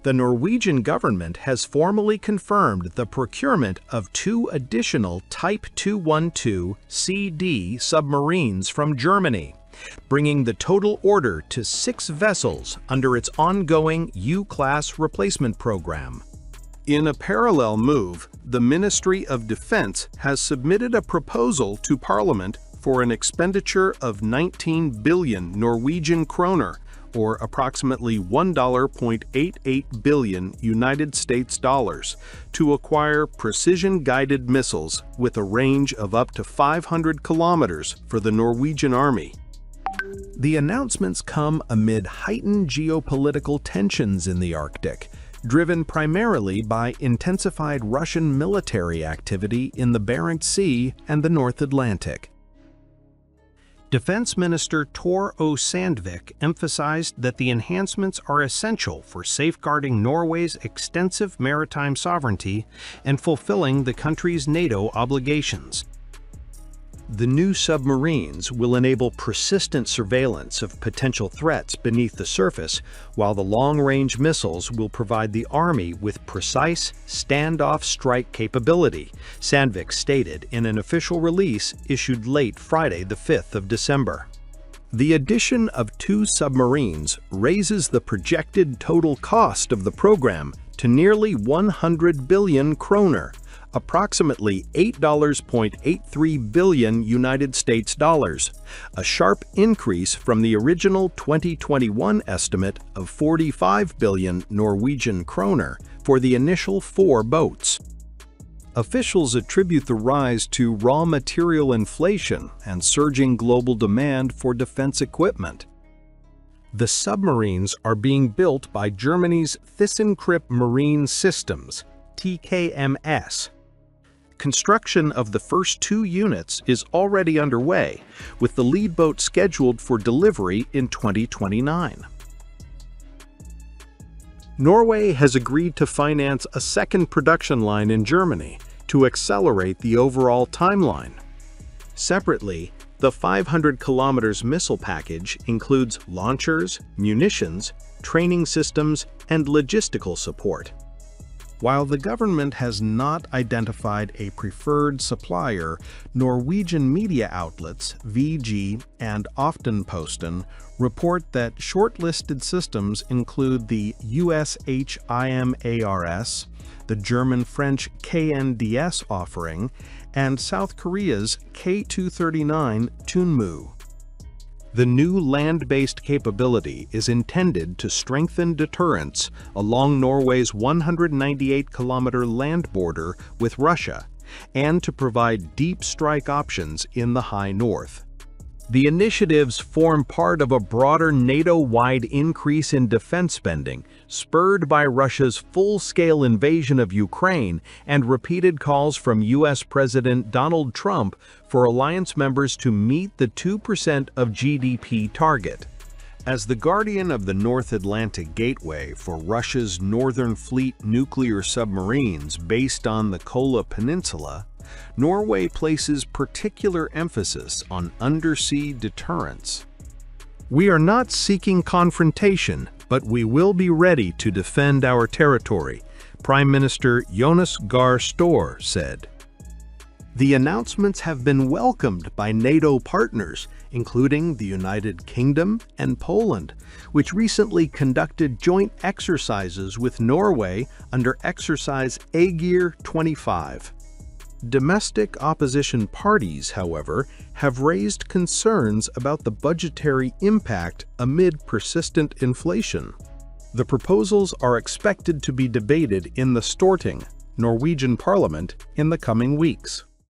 the Norwegian government has formally confirmed the procurement of 2 additional Type 212CD submarines from Germany, bringing the total order to 6 vessels under its ongoing U-class replacement program. In a parallel move, the Ministry of Defense has submitted a proposal to Parliament for an expenditure of 19 billion Norwegian kroner, or approximately $1.88 billion United States dollars, to acquire precision-guided missiles with a range of up to 500 kilometers for the Norwegian Army. The announcements come amid heightened geopolitical tensions in the Arctic, driven primarily by intensified Russian military activity in the Barents Sea and the North Atlantic. Defense Minister Tor O. Sandvik emphasized that the enhancements are essential for safeguarding Norway's extensive maritime sovereignty and fulfilling the country's NATO obligations. The new submarines will enable persistent surveillance of potential threats beneath the surface, while the long-range missiles will provide the Army with precise, standoff strike capability, Sandvik stated in an official release issued late Friday, the 5th of December. The addition of 2 submarines raises the projected total cost of the program to nearly 100 billion kroner, approximately $8.83 billion United States dollars, a sharp increase from the original 2021 estimate of 45 billion Norwegian kroner for the initial 4 boats. Officials attribute the rise to raw material inflation and surging global demand for defense equipment. The submarines are being built by Germany's ThyssenKrupp Marine Systems, TKMS. Construction of the first 2 units is already underway, with the lead boat scheduled for delivery in 2029. Norway has agreed to finance a second production line in Germany to accelerate the overall timeline. Separately, the 500 kilometers missile package includes launchers, munitions, training systems, and logistical support. While the government has not identified a preferred supplier, Norwegian media outlets VG and Aftenposten report that shortlisted systems include the US HIMARS, the German-French KNDS offering, and South Korea's K239 Tunmu. The new land-based capability is intended to strengthen deterrence along Norway's 198-kilometer land border with Russia and to provide deep strike options in the high north. The initiatives form part of a broader NATO-wide increase in defense spending, spurred by Russia's full-scale invasion of Ukraine and repeated calls from U.S. President Donald Trump for alliance members to meet the 2% of GDP target. As the guardian of the North Atlantic gateway for Russia's Northern Fleet nuclear submarines based on the Kola Peninsula, Norway places particular emphasis on undersea deterrence. "We are not seeking confrontation, but we will be ready to defend our territory," Prime Minister Jonas Gahr Store said. The announcements have been welcomed by NATO partners, including the United Kingdom and Poland, which recently conducted joint exercises with Norway under Exercise Aegir 25. Domestic opposition parties, however, have raised concerns about the budgetary impact amid persistent inflation. The proposals are expected to be debated in the Storting, Norwegian Parliament, in the coming weeks.